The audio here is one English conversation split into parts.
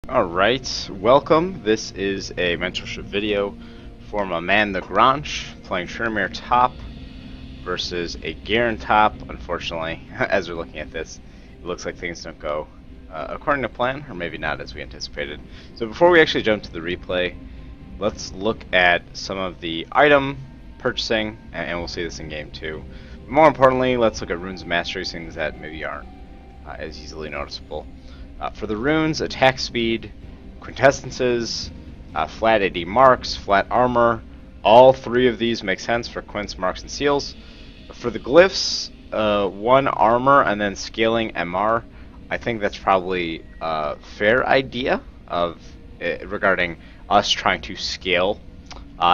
Alright, welcome. This is a mentorship video for my man the Gronch playing Tryn top versus a Garen top. Unfortunately, as we're looking at this, it looks like things don't go according to plan, or maybe not as we anticipated. So before we actually jump to the replay, let's look at some of the item purchasing, and we'll see this in game too. But more importantly, let's look at runes and mastery, things that maybe aren't as easily noticeable. For the runes, attack speed, quintessences, flat AD marks, flat armor, all three of these make sense for quints, marks, and seals. For the glyphs, 1 armor and then scaling MR, I think that's probably a fair idea of regarding us trying to scale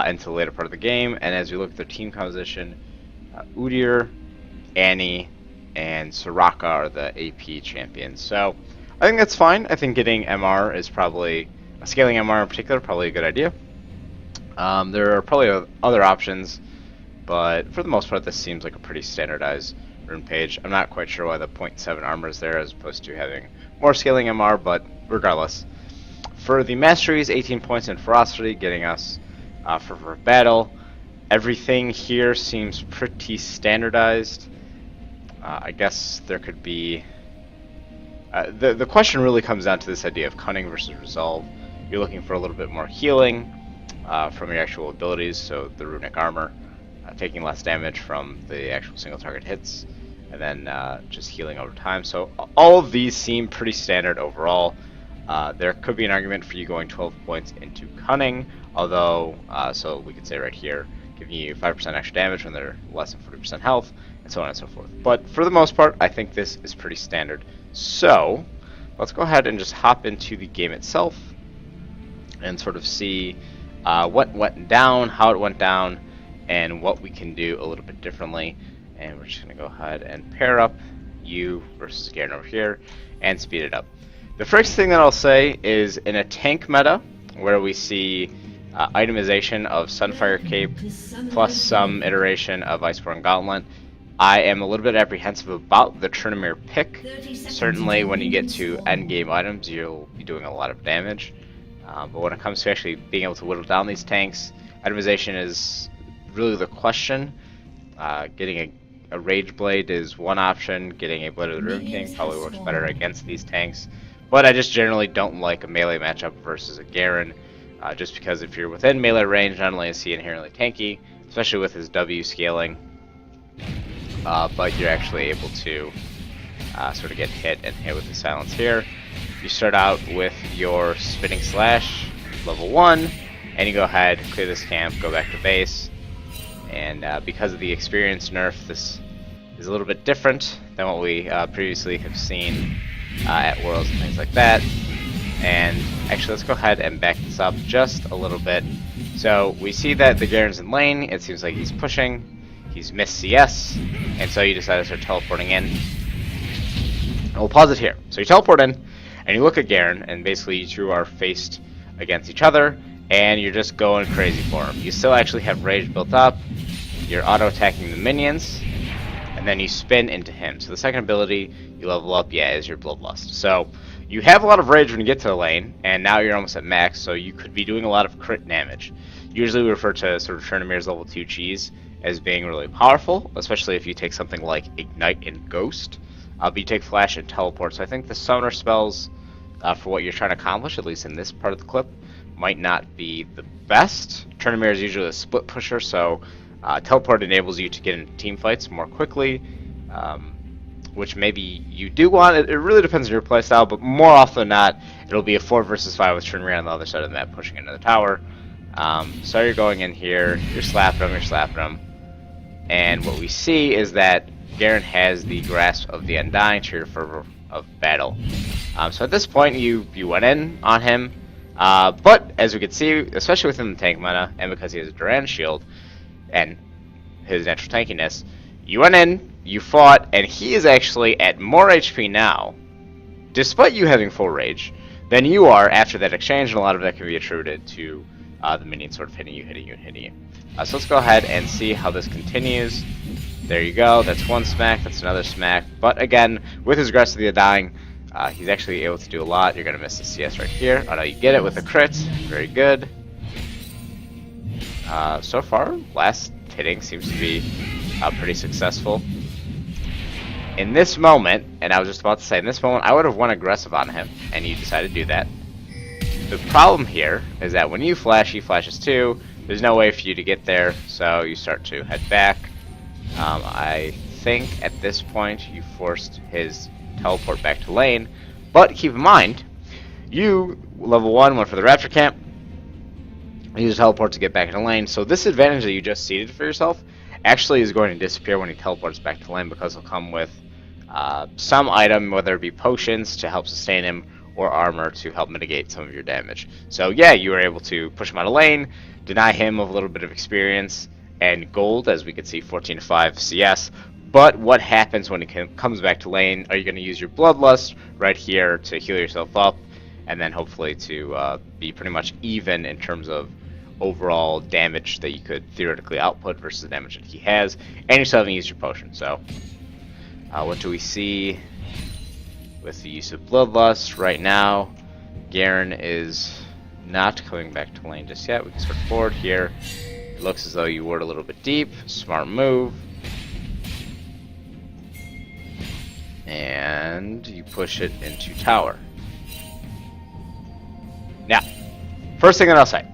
into the later part of the game. And as we look at their team composition, Udyr, Annie, and Soraka are the AP champions. So I think that's fine. I think getting MR is probably, scaling MR in particular, probably a good idea. There are probably other options, but for the most part this seems like a pretty standardized rune page. I'm not quite sure why the 0.7 armor is there as opposed to having more scaling MR, but regardless. For the masteries, 18 points in ferocity, getting us for battle. Everything here seems pretty standardized. I guess there could be... the question really comes down to this idea of cunning versus resolve. You're looking for a little bit more healing from your actual abilities, so the runic armor, taking less damage from the actual single target hits, and then just healing over time. So all of these seem pretty standard overall. There could be an argument for you going 12 points into cunning, although, so we could say right here, giving you 5% extra damage when they're less than 40% health, and so on and so forth. But for the most part, I think this is pretty standard. So let's go ahead and just hop into the game itself and sort of see what went down, how it went down, and what we can do a little bit differently. And we're just going to go ahead and pair up you versus Garen over here and speed it up. The first thing that I'll say is in a tank meta where we see itemization of Sunfire Cape plus some iteration of Iceborne Gauntlet, I am a little bit apprehensive about the Tryn pick. Certainly when you get to endgame items, you'll be doing a lot of damage. But when it comes to actually being able to whittle down these tanks, itemization is really the question. Getting a Rage Blade is one option. Getting a Blade of the Rune King probably works better against these tanks. But I just generally don't like a melee matchup versus a Garen. Just because if you're within melee range, not only is he inherently tanky, especially with his W scaling, but you're actually able to sort of get hit with the silence here. You start out with your Spinning Slash, level 1, and you go ahead, clear this camp, go back to base. And because of the experience nerf, this is a little bit different than what we previously have seen at Worlds and things like that. And actually, let's go ahead and back this up just a little bit. So we see that the Garen's in lane. It seems like he's pushing. He's missed CS, and so you decide to start teleporting in. And we'll pause it here. So you teleport in, and you look at Garen, and basically you two are faced against each other, and you're just going crazy for him. You still actually have rage built up. You're auto-attacking the minions, and then you spin into him. So the second ability you level up, is your Bloodlust. So you have a lot of rage when you get to the lane, and now you're almost at max, so you could be doing a lot of crit damage. Usually we refer to sort of Tryn's level 2 cheese as being really powerful, especially if you take something like Ignite and Ghost. But you take Flash and Teleport, so I think the summoner spells for what you're trying to accomplish, at least in this part of the clip, might not be the best. Tryn is usually a split pusher, so Teleport enables you to get into team fights more quickly, which maybe you do want. It really depends on your playstyle, but more often than not, it'll be a 4 versus 5 with Tryn on the other side of the map pushing into the tower. So you're going in here, you're slapping him, and what we see is that Garen has the Grasp of the Undying, Cheer Fervor of Battle. So at this point, you went in on him, but as we can see, especially within the tank meta, and because he has a Duran shield, and his natural tankiness, you went in, you fought, and he is actually at more HP now, despite you having full rage, than you are after that exchange, and a lot of that can be attributed to the minion sort of hitting you. So let's go ahead and see how this continues. There you go, that's one smack, that's another smack, but again, with his Grasp of the Undying, He's actually able to do a lot. You're going to miss the CS right here. Oh no, you get it with a crit. Very good. So far, last hitting seems to be pretty successful. In this moment, and I was just about to say, in this moment, I would have went aggressive on him, and you decided to do that. The problem here is that when you flash, he flashes too. There's no way for you to get there, so you start to head back. I think at this point you forced his teleport back to lane, but keep in mind, you, level 1, went for the Rapture Camp, used teleport to get back into lane, so this advantage that you just seeded for yourself actually is going to disappear when he teleports back to lane, because he'll come with some item, whether it be potions to help sustain him, or armor to help mitigate some of your damage. So yeah, you were able to push him out of lane, deny him of a little bit of experience, and gold, as we can see, 14 to 5 CS. But what happens when he comes back to lane? Are you going to use your Bloodlust right here to heal yourself up, and then hopefully to be pretty much even in terms of overall damage that you could theoretically output versus the damage that he has, and you still haven't used your potion. So what do we see with the use of Bloodlust right now? Garen is not coming back to lane just yet. We can start forward here. It looks as though you ward a little bit deep. Smart move. And you push it into tower. Now, first thing that I'll say.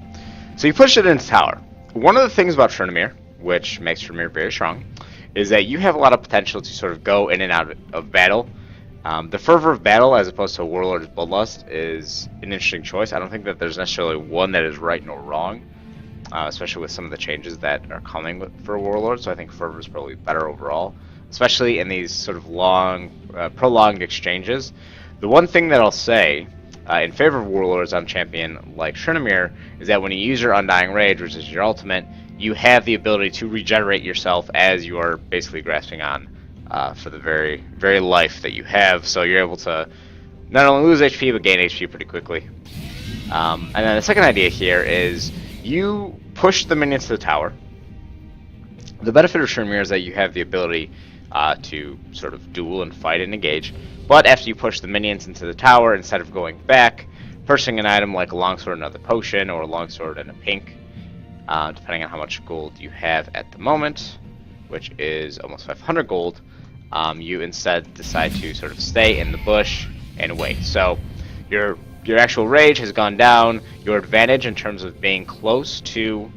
So you push it into tower. One of the things about Tryn, which makes Tryn very strong, is that you have a lot of potential to sort of go in and out of battle. The Fervor of Battle, as opposed to Warlord's Bloodlust, is an interesting choice. I don't think that there's necessarily one that is right nor wrong, especially with some of the changes that are coming for Warlord. So I think Fervor is probably better overall, especially in these sort of long, prolonged exchanges. The one thing that I'll say in favor of Warlords on champion like Tryn is that when you use your Undying Rage, which is your ultimate, you have the ability to regenerate yourself as you are basically grasping on for the very life that you have. So you're able to not only lose HP but gain HP pretty quickly. And then the second idea here is you push the minions to the tower. The benefit of Tryn is that you have the ability to sort of duel and fight and engage. But after you push the minions into the tower, instead of going back, purchasing an item like a longsword and another potion, or a longsword and a pink, depending on how much gold you have at the moment, which is almost 500 gold, you instead decide to sort of stay in the bush and wait. So your actual rage has gone down. Your advantage in terms of being close to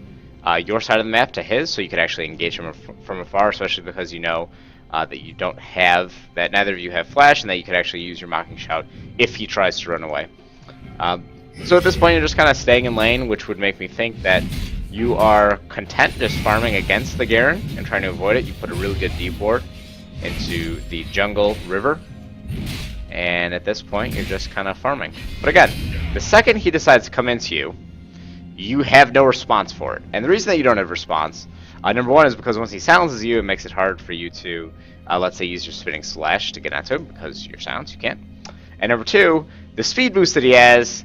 your side of the map to his, so you could actually engage him from afar, especially because you know that you don't have, that neither of you have flash, and that you could actually use your Mocking Shout if he tries to run away. So at this point you're just kind of staying in lane, which would make me think that you are content just farming against the Garen and trying to avoid it. You put a really good deep ward into the jungle river, and at this point you're just kind of farming. But again, the second he decides to come into you, you have no response for it. And the reason that you don't have response, number one, is because once he silences you, it makes it hard for you to, let's say, use your Spinning Slash to get onto him, because you're silenced, you can't. And number two, the speed boost that he has,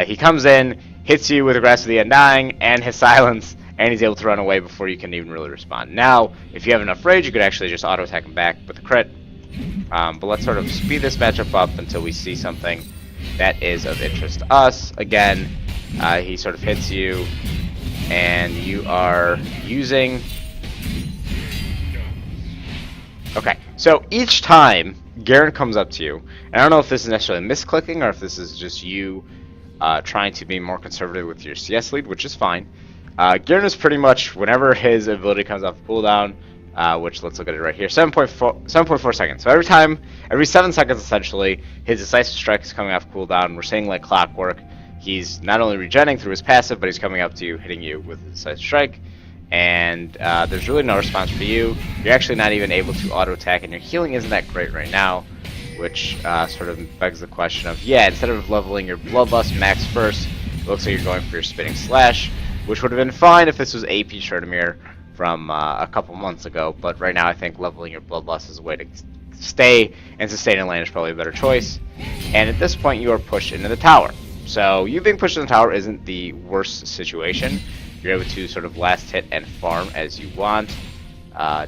he comes in, hits you with the Grasp of the Undying and his silence, and he's able to run away before you can even really respond. Now, if you have enough rage, you could actually just auto-attack him back with a crit. But let's sort of speed this matchup up until we see something that is of interest to us. Again, he sort of hits you, and you are using... Okay, so each time Garen comes up to you, and I don't know if this is necessarily misclicking or if this is just you trying to be more conservative with your CS lead, which is fine. Garen is pretty much, whenever his ability comes off cooldown, which, let's look at it right here, 7.4 seconds. So every 7 seconds essentially, his Decisive Strike is coming off cooldown. We're saying like clockwork. He's not only regenning through his passive, but he's coming up to you, hitting you with his Decisive Strike. And there's really no response for you. You're actually not even able to auto-attack, and your healing isn't that great right now, which sort of begs the question of, yeah, instead of leveling your Bloodlust max first, it looks like you're going for your Spinning Slash, which would have been fine if this was AP Tryn from a couple months ago, but right now I think leveling your Bloodlust is a way to stay and sustain in lane is probably a better choice. And at this point you are pushed into the tower. So you being pushed in the tower isn't the worst situation. You're able to sort of last hit and farm as you want.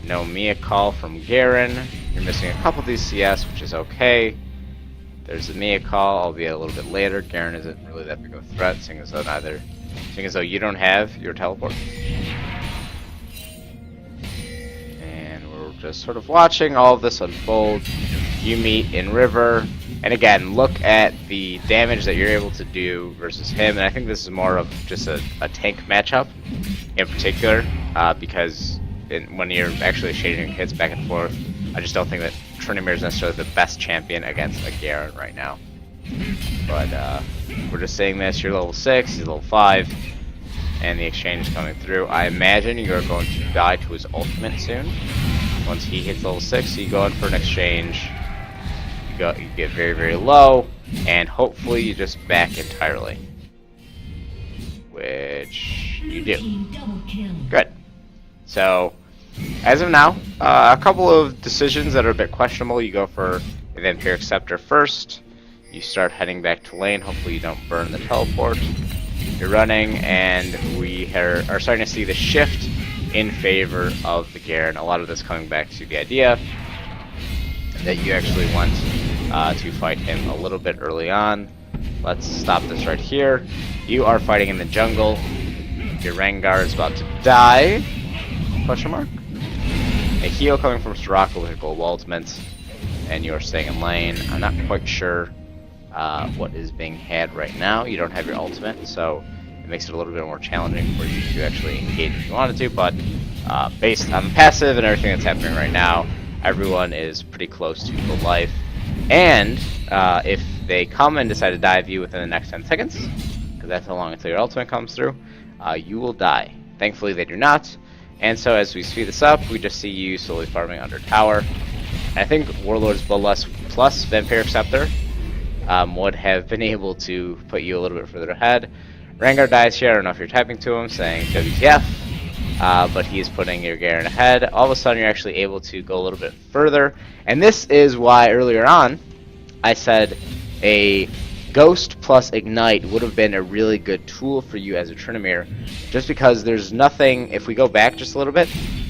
No Mia call from Garen. You're missing a couple of these CS, which is okay. There's a Mia call, albeit a little bit later. Garen isn't really that big of a threat, seeing as though you don't have your teleport. And we're just sort of watching all of this unfold. You meet in river, and again, look at the damage that you're able to do versus him, and I think this is more of just a tank matchup in particular, because when you're actually shading your hits back and forth, I just don't think that Tryn is necessarily the best champion against a Garen right now. But we're just saying this, you're level 6, he's level 5, and the exchange is coming through. I imagine you're going to die to his ultimate soon. Once he hits level 6, you go in for an exchange. You get very, very low, and hopefully you just back entirely. Which you do. Good. So, as of now, a couple of decisions that are a bit questionable. You go for the Vampiric Scepter first. You start heading back to lane. Hopefully you don't burn the teleport. You're running, and we are starting to see the shift in favor of the Garen. A lot of this coming back to the idea that you actually want to fight him a little bit early on. Let's stop this right here. You are fighting in the jungle. Your Rengar is about to die. Question mark? A heal coming from Soraka with a gold ultimate, and you are staying in lane. I'm not quite sure what is being had right now. You don't have your ultimate, so it makes it a little bit more challenging for you to actually engage if you wanted to, but based on the passive and everything that's happening right now, everyone is pretty close to full life. And if they come and decide to dive you within the next 10 seconds, because that's how long until your ultimate comes through, you will die. Thankfully they do not. And so as we speed this up, we just see you slowly farming under tower. And I think Warlord's Bloodlust plus Vampiric Scepter would have been able to put you a little bit further ahead. Rengar dies here. I don't know if you're typing to him saying WTF, but he is putting your Garen ahead. All of a sudden you're actually able to go a little bit further. And this is why earlier on I said a Ghost plus Ignite would have been a really good tool for you as a Tryn, just because there's nothing, if we go back just a little bit,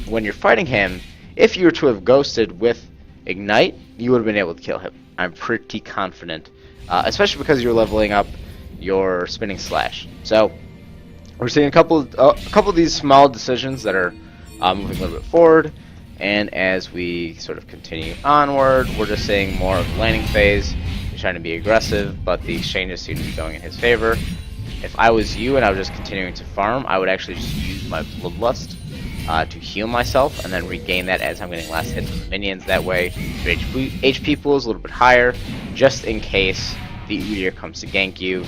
when you're fighting him, if you were to have ghosted with Ignite, you would have been able to kill him. I'm pretty confident, especially because you're leveling up your Spinning Slash. So we're seeing a couple of these small decisions that are moving a little bit forward, and as we sort of continue onward, we're just seeing more of the laning phase. Trying to be aggressive, but the exchanges seem to be going in his favor. If I was you and I was just continuing to farm, I would actually just use my Bloodlust to heal myself and then regain that as I'm getting last hits from the minions. That way your HP pool is a little bit higher, just in case the Udyr comes to gank you.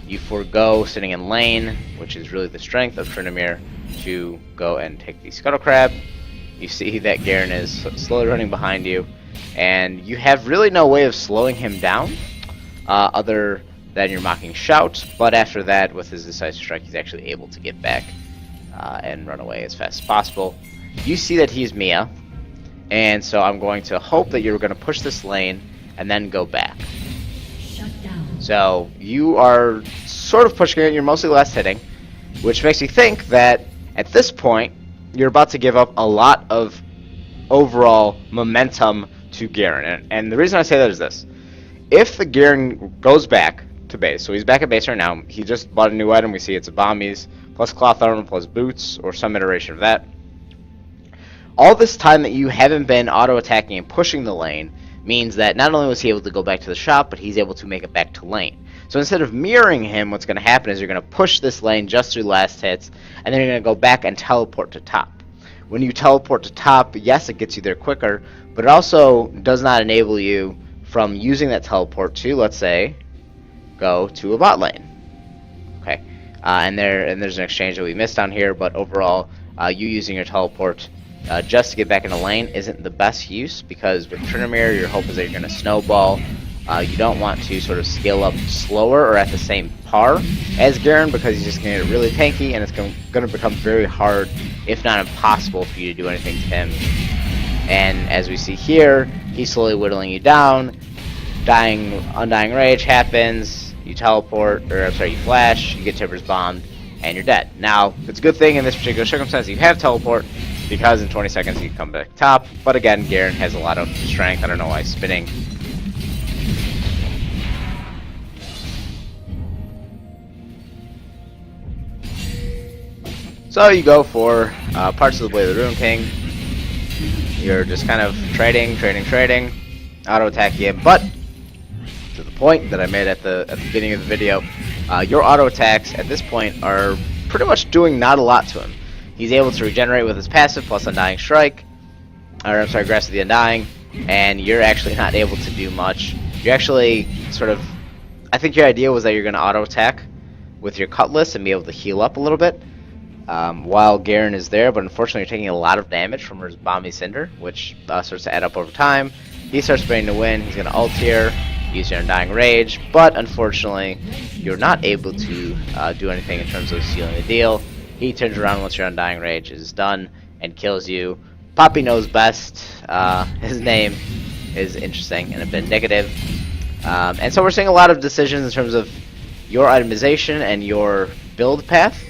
You forego sitting in lane, which is really the strength of Tryn, to go and take the Scuttle Crab. You see that Garen is slowly running behind you, and you have really no way of slowing him down other than your Mocking Shout, but after that, with his Decisive Strike, he's actually able to get back and run away as fast as possible. You see that he's Mia, and so I'm going to hope that you're going to push this lane and then go back. Shut down. So you are sort of pushing it, you're mostly last hitting, which makes me think that at this point, you're about to give up a lot of overall momentum to Garen. And the reason I say that is this. If the Garen goes back to base, so he's back at base right now, he just bought a new item, we see it's a Bombies, plus cloth armor, plus boots, or some iteration of that. All this time that you haven't been auto-attacking and pushing the lane means that not only was he able to go back to the shop, but he's able to make it back to lane. So instead of mirroring him, what's going to happen is you're going to push this lane just through last hits, and then you're going to go back and teleport to top. When you teleport to top, yes, it gets you there quicker, but it also does not enable you from using that teleport to, let's say, go to a bot lane. Okay, and there's an exchange that we missed down here, but overall, you using your teleport just to get back in the lane isn't the best use, because with Tryn, your hope is that you're going to snowball. You don't want to sort of scale up slower or at the same par as Garen, because he's just going to get really tanky, and it's going to become very hard, if not impossible, for you to do anything to him. And as we see here, he's slowly whittling you down. Undying Rage happens. You teleport, or I'm sorry, you flash. You get Tibbers bombed, and you're dead. Now, it's a good thing in this particular circumstance you have teleport, because in 20 seconds you can come back top. But again, Garen has a lot of strength. I don't know why he's spinning. So you go for parts of the Blade of the Ruin King. You're just kind of trading, auto attack you, but to the point that I made at the beginning of the video, your auto attacks at this point are pretty much doing not a lot to him. He's able to regenerate with his passive plus Undying Strike, or I'm sorry, Grasp of the Undying, and you're actually not able to do much. You're actually sort of, I think your idea was that you're going to auto attack with your Cutlass and be able to heal up a little bit while Garen is there, but unfortunately you're taking a lot of damage from his Balmy Cinder, which starts to add up over time. He starts playing to win. He's going to ult here, use your Undying Rage, but unfortunately you're not able to do anything in terms of sealing the deal. He turns around once your Undying Rage is done and kills you. Poppy knows best. His name is interesting and a bit negative. And so we're seeing a lot of decisions in terms of your itemization and your build path.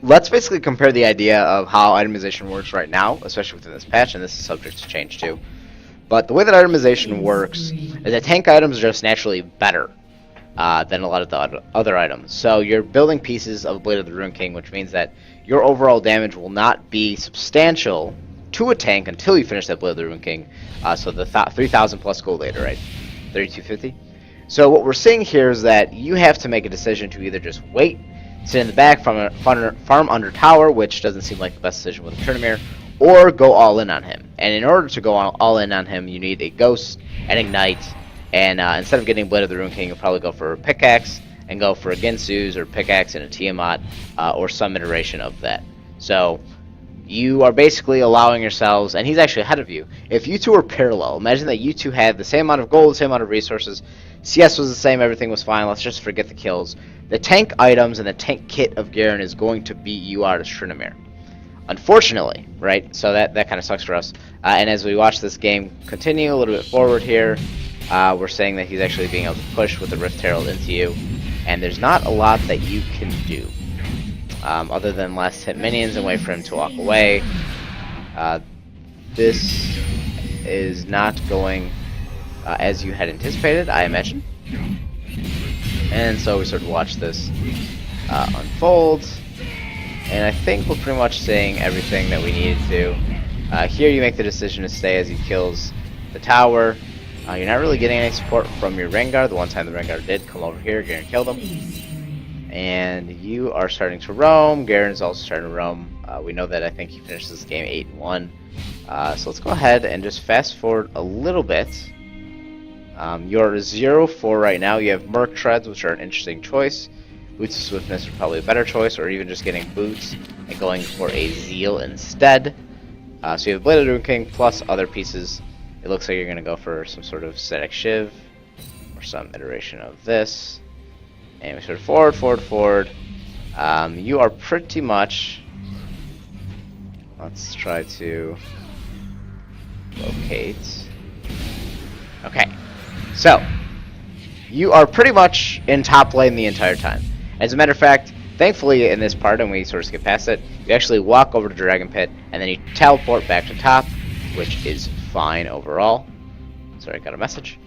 Let's basically compare the idea of how itemization works right now, especially within this patch, and this is subject to change too. But the way that itemization works is that tank items are just naturally better than a lot of the other items. So you're building pieces of Blade of the Ruin King, which means that your overall damage will not be substantial to a tank until you finish that Blade of the Ruin King. So the 3,000 plus gold later, right? 3250. So what we're seeing here is that you have to make a decision to either just wait, sit in the back, farm under tower, which doesn't seem like the best decision with a Tryn, or go all in on him. And in order to go all in on him, you need a Ghost, an Ignite, and instead of getting Blade of the Ruin King, you'll probably go for a Pickaxe, and go for a Ginsu's or Pickaxe and a Tiamat, or some iteration of that. So you are basically allowing yourselves, and he's actually ahead of you. If you two are parallel, imagine that you two had the same amount of gold, the same amount of resources, CS was the same, everything was fine, let's just forget the kills. The tank items and the tank kit of Garen is going to beat you out as Tryn. Unfortunately, right? So that kind of sucks for us. And as we watch this game continue a little bit forward here, we're saying that he's actually being able to push with the Rift Herald into you. And there's not a lot that you can do. Other than last hit minions and wait for him to walk away. This is not going as you had anticipated, I imagine. And so we sort of watch this unfold. And I think we're pretty much saying everything that we needed to. Here you make the decision to stay as he kills the tower. You're not really getting any support from your Rengar. The one time the Rengar did come over here, Garen killed him. And you are starting to roam. Garen's also starting to roam. We know that I think he finished this game 8-1. So let's go ahead and just fast forward a little bit. You're 0-4 right now. You have Merc Treads, which are an interesting choice. Boots of Swiftness are probably a better choice, or even just getting Boots and going for a Zeal instead. So you have Blade of the Ruin King plus other pieces. It looks like you're going to go for some sort of Static Shiv, or some iteration of this. And we sort of forward. You are pretty much... Let's try to locate. Okay. So, you are pretty much in top lane the entire time. As a matter of fact, thankfully in this part, and we sort of skip past it, you actually walk over to Dragon Pit, and then you teleport back to top, which is fine overall. Sorry, I got a message.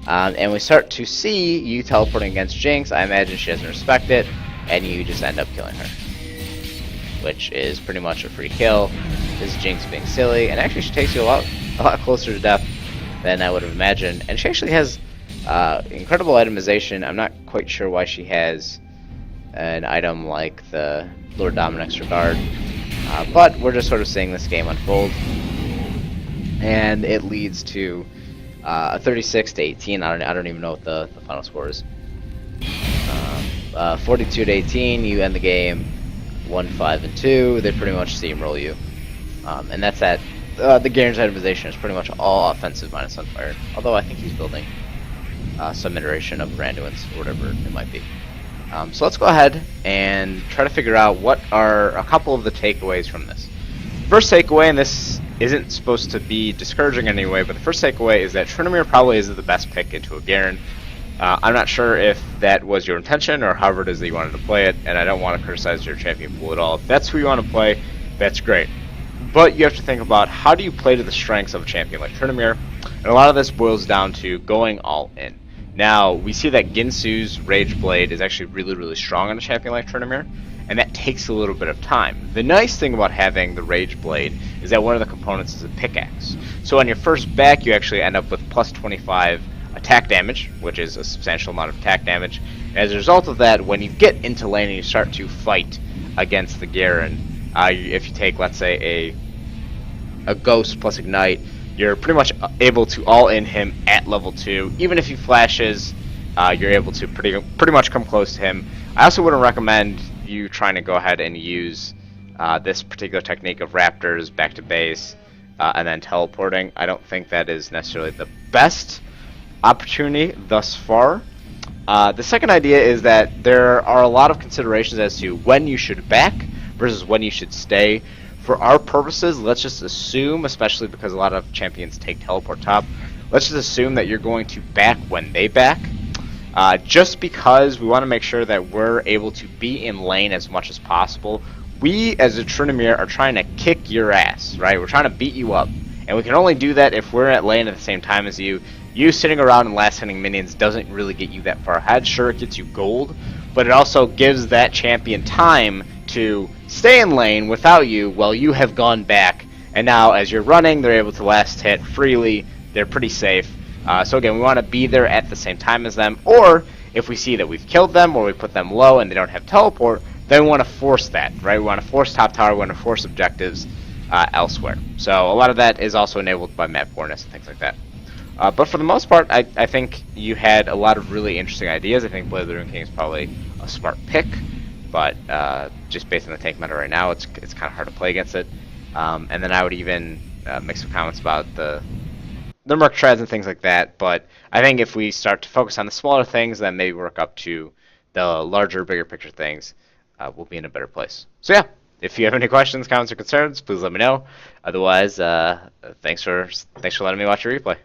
And we start to see you teleporting against Jinx. I imagine she doesn't respect it, and you just end up killing her. Which is pretty much a free kill. This is Jinx being silly, and actually she takes you a lot closer to death than I would have imagined. And she actually has incredible itemization. I'm not quite sure why she has an item like the Lord Dominic's Regard. But we're just sort of seeing this game unfold. And it leads to a 36-18. I don't even know what the final score is. 42-18. You end the game 1-5-2. They pretty much steamroll you. And that's that. The Garen's itemization is pretty much all offensive minus Sunfire. Although I think he's building some iteration of Randuin's or whatever it might be. So let's go ahead and try to figure out what are a couple of the takeaways from this. First takeaway, and this isn't supposed to be discouraging in any way, but the first takeaway is that Tryn probably isn't the best pick into a Garen. I'm not sure if that was your intention or however it is that you wanted to play it, and I don't want to criticize your champion pool at all. If that's who you want to play, that's great. But you have to think about how do you play to the strengths of a champion like Tryn, and a lot of this boils down to going all in. Now, we see that Ginsu's Rage Blade is actually really, really strong on a champion like Tryn, and that takes a little bit of time. The nice thing about having the Rage Blade is that one of the components is a pickaxe. So on your first back, you actually end up with plus 25 attack damage, which is a substantial amount of attack damage. As a result of that, when you get into lane and you start to fight against the Garen, if you take, let's say, a Ghost plus Ignite, you're pretty much able to all-in him at level 2. Even if he flashes, you're able to pretty much come close to him. I also wouldn't recommend you trying to go ahead and use this particular technique of Raptors back to base and then teleporting. I don't think that is necessarily the best opportunity thus far. The second idea is that there are a lot of considerations as to when you should back versus when you should stay. For our purposes, let's just assume, especially because a lot of champions take teleport top, let's just assume that you're going to back when they back. Just because we want to make sure that we're able to be in lane as much as possible. We, as a Tryn, are trying to kick your ass, right? We're trying to beat you up. And we can only do that if we're at lane at the same time as you. You sitting around and last-hitting minions doesn't really get you that far ahead. Sure, it gets you gold, but it also gives that champion time to stay in lane without you while you have gone back. And now, as you're running, they're able to last hit freely. They're pretty safe. So again, we want to be there at the same time as them. Or if we see that we've killed them or we put them low and they don't have teleport, then we want to force that, right? We want to force top tower. We want to force objectives elsewhere. So a lot of that is also enabled by map awareness and things like that. But for the most part, I think you had a lot of really interesting ideas. I think Blade of the Rune King is probably a smart pick, but just based on the tank meta right now, it's kind of hard to play against it. And then I would even make some comments about the Merc treads and things like that. But I think if we start to focus on the smaller things, then maybe work up to the larger, bigger picture things, we'll be in a better place. So yeah, if you have any questions, comments, or concerns, please let me know. Otherwise, thanks for letting me watch your replay.